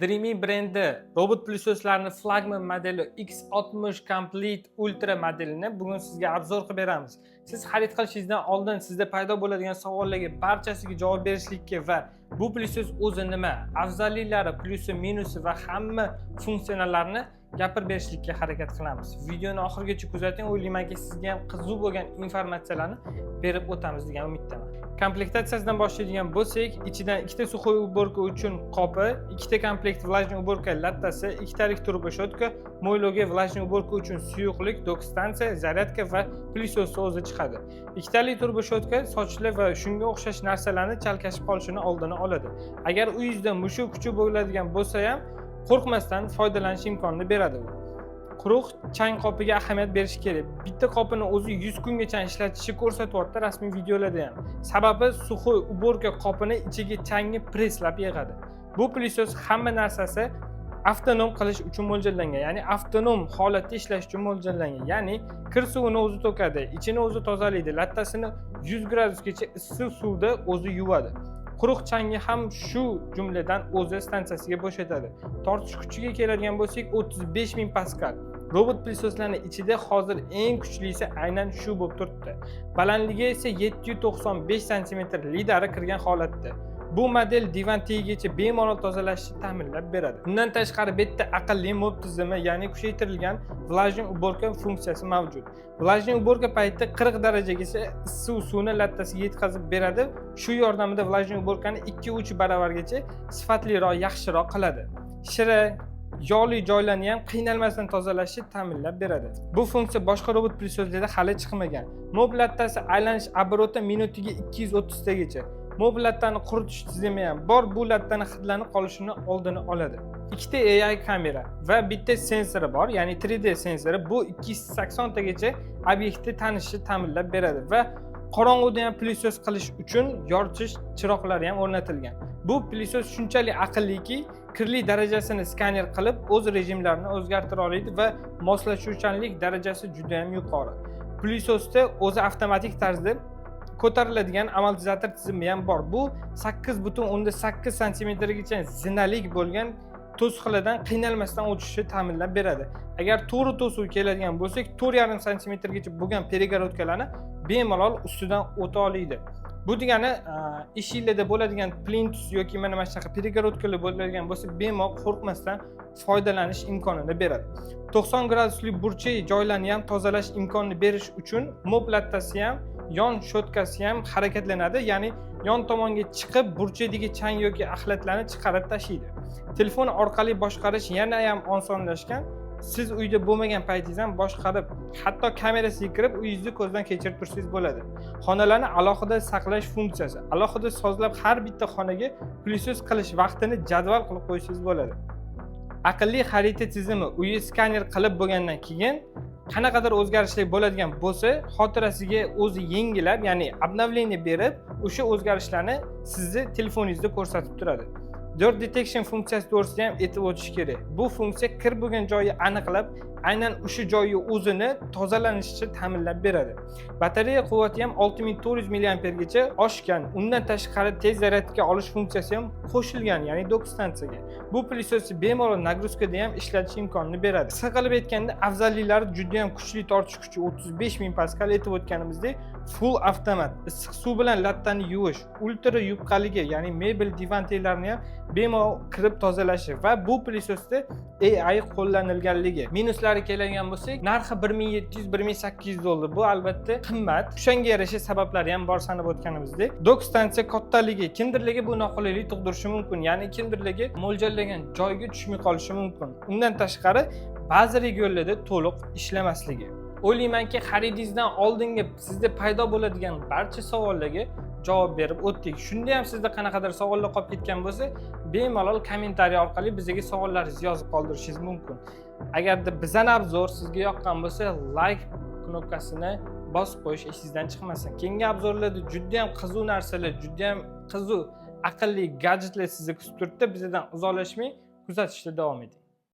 Dreamy brendi robot plyusoslarning flagman modeli X60 Complete Ultra modelini bugun sizga obzor qilib beramiz. Siz xarid qilishingizdan oldin sizda paydo bo'ladigan savollarga barchasiga javob berishlikka va bu plyusos o'zi nima, afzalliklari, plyusi, minusi va hamma funksiyalarni gapirib berishlikka harakat qilamiz. Videoni oxirigacha kuzating, o'ylaymanki sizga ham qiziq bo'lgan informatsiyalarni berib o'tamiz degan umiddaman. Komplektatsiyasidan boshlaydigan bo'lsak, ichidan ikkita suxoy uborka uchun qopi, ikkita komplekt влажный uborka lattasi, ikkitalik turbo shotka, mo'ylovga влажный uborka uchun suyuqlik, dok stansiya, zaryadka va plyusos o'zi chiqadi. Ikkitalik turbo shotka sochli va shunga o'xshash narsalarni chalkashib qolishini oldini oladi. Agar uyingizda mushuk kuchi bo'ladigan bo'lsa ham, qo'rqmasdan foydalanish imkonini beradi. Quruq chang qopiga ahamiyat berish kerak. Bitta qopini o'zi 100 kungacha ishlatishni ko'rsatyapti rasmiy videolarda ham. Sababi suxoy uborka qopini ichiga changni presslab yig'adi. Bu plyusos hamma narsasi avtonom qilish uchun mo'ljallangan, ya'ni avtonom holatda ishlash uchun mo'ljallangan. Ya'ni kir suvini o'zi to'kadi, ichini o'zi tozalaydi, lattasini 100 gradusgacha issiq suvda o'zi yuvadi. Quruq changni ham shu jumladan o'zi stansiyasiga bo'shatadi. Tortish kuchiga keladigan bo'lsak 35000 paskal. Robot plyusoslarning ichida hozir eng kuchlisi aynan shu bo'lib turibdi. Balandligi esa 795 sm lidari kirgan holatda. Bu model divan tagigacha bemalol tozalashni ta'minlab beradi. Bundan tashqari bitta aqlli mob tizimi, ya'ni kuchaytirilgan влажный уборка funksiyasi mavjud. Влажный уборка paytida 40 darajagacha issiq suvni lattasiga yetkazib beradi. Shu yordamida влажный уборкani 2-3 baravargacha sifatliroq, yaxshiroq qiladi. Shira, yog'li joylarni ham qiynalmasdan tozalashni ta'minlab beradi. Bu funksiya boshqa robot plyusoslarda hali chiqmagan. Mob lattasi aylanish obroti minutiga 230 tagacha. Mobil lattani quritish tizimi ham bor, bu lattani hidlanib qolishini oldini oladi. Ikkita AI kamera va bitta sensori bor, ya'ni 3D sensori. Bu 280 tagacha obyektni tanishni ta'minlab beradi va qorong'uda ham plyusos qilish uchun yoritish chiroqlari ham o'rnatilgan. Bu plyusos shunchalik aqlliki, kirli darajasini skaner qilib, o'z rejimlarini o'zgartira oladi va moslashuvchanlik darajasi juda ham yuqori. Plyusosda o'zi avtomatik tarzda ko'tariladigan amortizator tizimi ham bor. Bu 8,8 sm gacha zinalik bo'lgan to'siqlardan qiynalmasdan o'tishni ta'minlab beradi. Agar to'g'ri to'siq keladigan bo'lsak, 4,5 sm gacha bo'lgan перегородкаlarni bemalol ustidan o'ta oladi. Bu degani eshiklarda bo'ladigan plintus yoki mana shunaqa перегородкаlar bo'ladigan bo'lsa, bemalol qo'rqmasdan foydalanish imkonini beradi. 90 gradusli burchak joylarni ham tozalash imkonini berish uchun mob lattasi ham yon shotkasi ham harakatlanadi, ya'ni yon tomonga chiqib burchakdagi chang yoki axlatlarni chiqarib tashlaydi. Telefon orqali boshqarish yana ham osonlashgan. Siz uyda bo'lmagan paytingiz ham boshqarib, hatto kamerasiga kirib uyingizni ko'zdan kechirib tursangiz bo'ladi. Xonalarni alohida saqlash funksiyasi. Alohida sozlab har bitta xonaga plyusos qilish vaqtini jadval qilib qo'ysangiz bo'ladi. Aqlli xarita tizimi uyi skaner qilib bo'lgandan keyin qanaqadir o'zgarishlar bo'ladigan bo'lsa, xotirasiga o'zi yengilab, ya'ni obnovlение berib, o'sha o'zgarishlarni sizni telefoningizda ko'rsatib turadi. Dirt detection funksiyasi to'g'risida ham aytib o'tish kerak. Bu funksiya kir bo'lgan joyni aniqlab, aynan o'sha joyi o'zini tozalanishini ta'minlab beradi. Batareya quvvati ham 6400 mAh gacha oshgan. Undan tashqari tez zaryadga olish funksiyasi ham qo'shilgan, ya'ni dok stansiyaga. Bu plyusosni bemalol nagruzkada ham ishlatish imkonini beradi. Qisqa qilib aytganda, afzalliklari juda ham kuchli tortish kuchi 35000 paskal aytib o'tganimizdek, full avtomat, issiq suv bilan lattani yuvish, ultra yupqaligi, ya'ni mebel, divan taglarini ham bemalol kirib tozalashi va bu plyusosda AI qo'llanilganligi. Minuslari keladigan bo'lsak, narxi 1700-1800 dollar. Bu albatta qimmat. O'shanga yarasha sabablari ham bor sanab o'tganimizdek. Dok stansiya kattaligi kimdirlarga bu noqulaylik tug'dirishi mumkin, ya'ni kimdirlarga mo'ljallangan joyga tushmay qolishi mumkin. Undan tashqari, ba'zi regionlarda to'liq ishlamasligi. O'ylaymanki, xaridingizdan oldingi sizda paydo bo'ladigan barcha savollarga javob berib o'tdik. Shunda ham sizda qanaqadir savollar qolib ketgan bo'lsa, bemalol kommentariy orqali bizga savollaringizni yozib qoldirishingiz mumkin. Agarda bizning obzor sizga yoqqan bo'lsa, like knopkasini bosib qo'yish esingizdan chiqmasin. Keyingi obzorlarda juda ham qiziq narsalar, juda ham qiziq aqlli gadjetlar sizni kutib turibdi. Bizdan uzoqlashmay kuzatishda davom eting.